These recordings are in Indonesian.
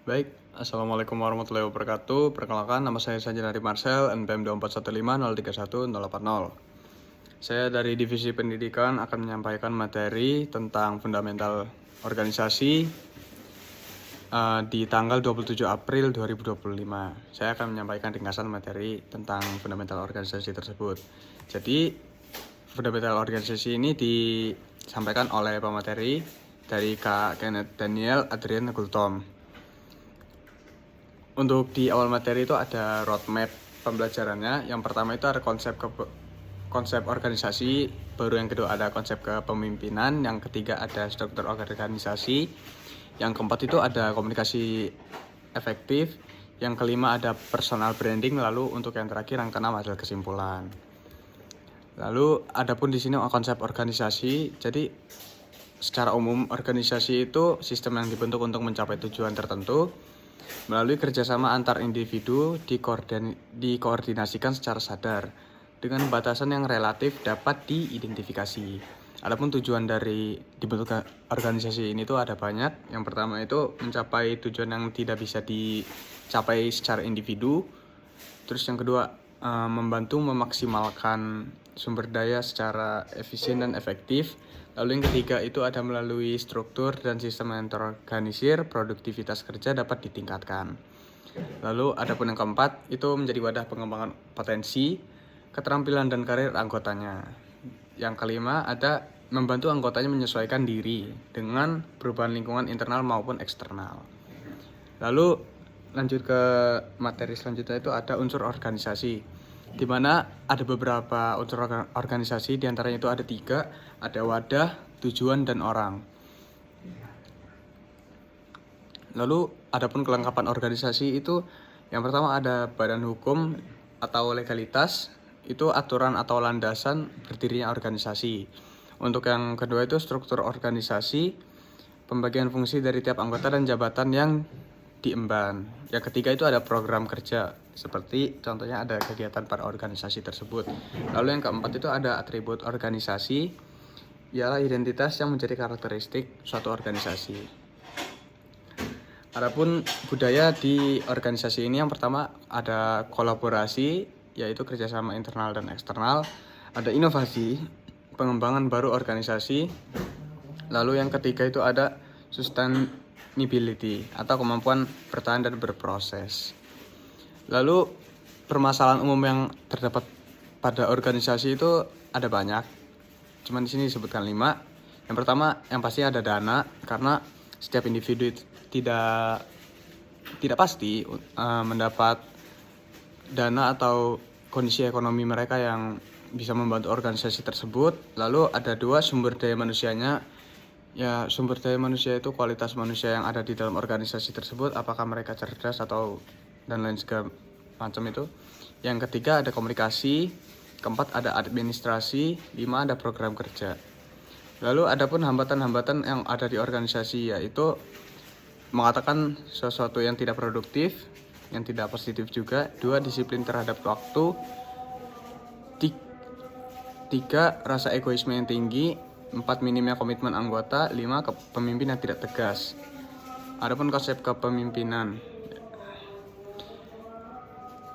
Baik, Assalamualaikum warahmatullahi wabarakatuh. Perkenalkan, nama saya Sanjinari Marcel, NPM 241503180. Saya dari Divisi Pendidikan akan menyampaikan materi tentang fundamental organisasi di tanggal 27 April 2025. Saya akan menyampaikan ringkasan materi tentang fundamental organisasi tersebut. Jadi, fundamental organisasi ini disampaikan oleh pemateri dari Kak Kenneth Daniel Adrian Gultom. Untuk di awal materi itu ada roadmap pembelajarannya. Yang pertama itu ada konsep organisasi, baru yang kedua ada konsep kepemimpinan, yang ketiga ada struktur organisasi, yang keempat itu ada komunikasi efektif, yang kelima ada personal branding, lalu untuk yang terakhir yang keenam adalah kesimpulan. Lalu adapun di sini konsep organisasi, jadi secara umum organisasi itu sistem yang dibentuk untuk mencapai tujuan tertentu melalui kerjasama antar individu dikoordinasikan secara sadar dengan batasan yang relatif dapat diidentifikasi. Adapun tujuan dari dibentuknya organisasi ini tuh ada banyak. Yang pertama itu mencapai tujuan yang tidak bisa dicapai secara individu. Terus yang kedua membantu memaksimalkan sumber daya secara efisien dan efektif. Lalu yang ketiga itu ada melalui struktur dan sistem yang terorganisir, produktivitas kerja dapat ditingkatkan. Lalu adapun yang keempat itu menjadi wadah pengembangan potensi, keterampilan dan karir anggotanya. Yang kelima ada membantu anggotanya menyesuaikan diri dengan perubahan lingkungan internal maupun eksternal. Lalu lanjut ke materi selanjutnya itu ada unsur organisasi, di mana ada beberapa unsur organisasi, diantaranya itu ada 3, ada wadah, tujuan, dan orang. Lalu adapun kelengkapan organisasi itu yang pertama ada badan hukum atau legalitas, itu aturan atau landasan berdirinya organisasi. Untuk yang kedua itu struktur organisasi, pembagian fungsi dari tiap anggota dan jabatan yang diemban. Yang ketiga itu ada program kerja, seperti contohnya ada kegiatan pada organisasi tersebut. Lalu yang keempat itu ada atribut organisasi, ialah identitas yang menjadi karakteristik suatu organisasi. Adapun budaya di organisasi ini yang pertama ada kolaborasi, yaitu kerjasama internal dan eksternal. Ada inovasi, pengembangan baru organisasi. Lalu yang ketiga itu ada sustainability atau kemampuan bertahan dan berproses. Lalu permasalahan umum yang terdapat pada organisasi itu ada banyak. Cuman di sini disebutkan 5. Yang pertama yang pasti ada dana, karena setiap individu tidak pasti mendapat dana atau kondisi ekonomi mereka yang bisa membantu organisasi tersebut. Lalu ada 2 sumber daya manusianya. Ya, sumber daya manusia itu kualitas manusia yang ada di dalam organisasi tersebut, apakah mereka cerdas atau dan lain segala macam itu. Yang ketiga ada komunikasi, keempat ada administrasi, 5 ada program kerja. Lalu adapun hambatan-hambatan yang ada di organisasi, yaitu mengatakan sesuatu yang tidak produktif, yang tidak positif juga. 2 disiplin terhadap waktu. 3 rasa egoisme yang tinggi. 4 minimnya komitmen anggota. 5 pemimpin yang tidak tegas. Adapun konsep kepemimpinan,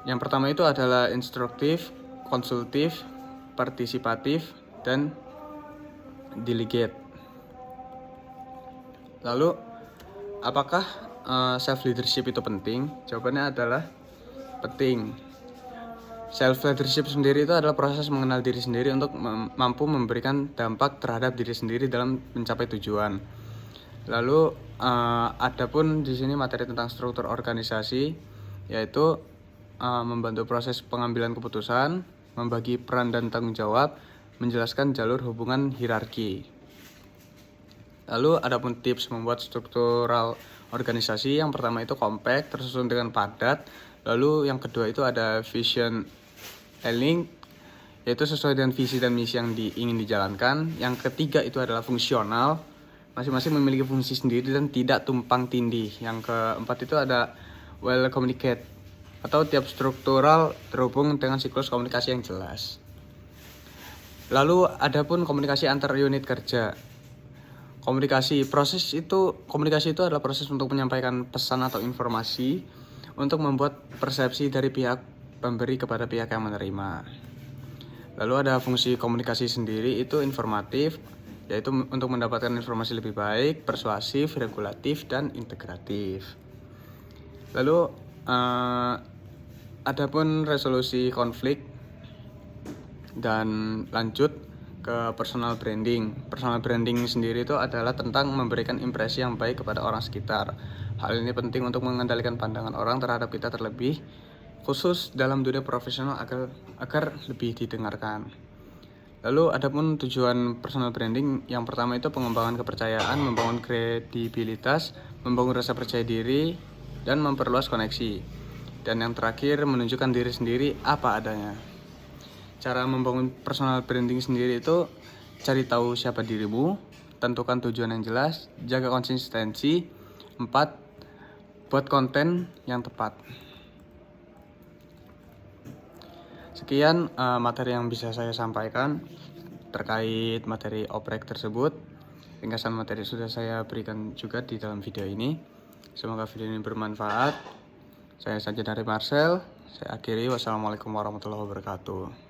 yang pertama itu adalah instruktif, konsultif, partisipatif, dan delegate. Lalu apakah self leadership itu penting? Jawabannya adalah penting. Self leadership sendiri itu adalah proses mengenal diri sendiri untuk mampu memberikan dampak terhadap diri sendiri dalam mencapai tujuan. Lalu adapun di sini materi tentang struktur organisasi, yaitu membantu proses pengambilan keputusan, membagi peran dan tanggung jawab, menjelaskan jalur hubungan hierarki. Lalu adapun tips membuat struktural organisasi, yang pertama itu compact, tersusun dengan padat. Lalu yang kedua itu ada vision align, yaitu sesuai dengan visi dan misi yang ingin dijalankan. Yang ketiga itu adalah fungsional, masing-masing memiliki fungsi sendiri dan tidak tumpang tindih. Yang keempat itu ada well communicate, atau tiap struktural terhubung dengan siklus komunikasi yang jelas. Lalu adapun komunikasi antar unit kerja. Komunikasi itu adalah proses untuk menyampaikan pesan atau informasi untuk membuat persepsi dari pihak pemberi kepada pihak yang menerima. Lalu ada fungsi komunikasi sendiri, itu informatif, yaitu untuk mendapatkan informasi lebih baik, persuasif, regulatif, dan integratif. Lalu adapun resolusi konflik dan lanjut ke personal branding. Personal branding sendiri itu adalah tentang memberikan impresi yang baik kepada orang sekitar. Hal ini penting untuk mengendalikan pandangan orang terhadap kita, terlebih khusus dalam dunia profesional agar lebih didengarkan. Lalu adapun tujuan personal branding, yang pertama itu pengembangan kepercayaan, membangun kredibilitas, membangun rasa percaya diri, dan memperluas koneksi. Dan yang terakhir, menunjukkan diri sendiri apa adanya. Cara membangun personal branding sendiri itu cari tahu siapa dirimu, tentukan tujuan yang jelas, jaga konsistensi. 4. Buat konten yang tepat. Sekian materi yang bisa saya sampaikan terkait materi oprek tersebut. Ringkasan materi sudah saya berikan juga di dalam video ini. Semoga video ini bermanfaat. Saya Sajid dari Marcel. Saya akhiri. Wassalamualaikum warahmatullahi wabarakatuh.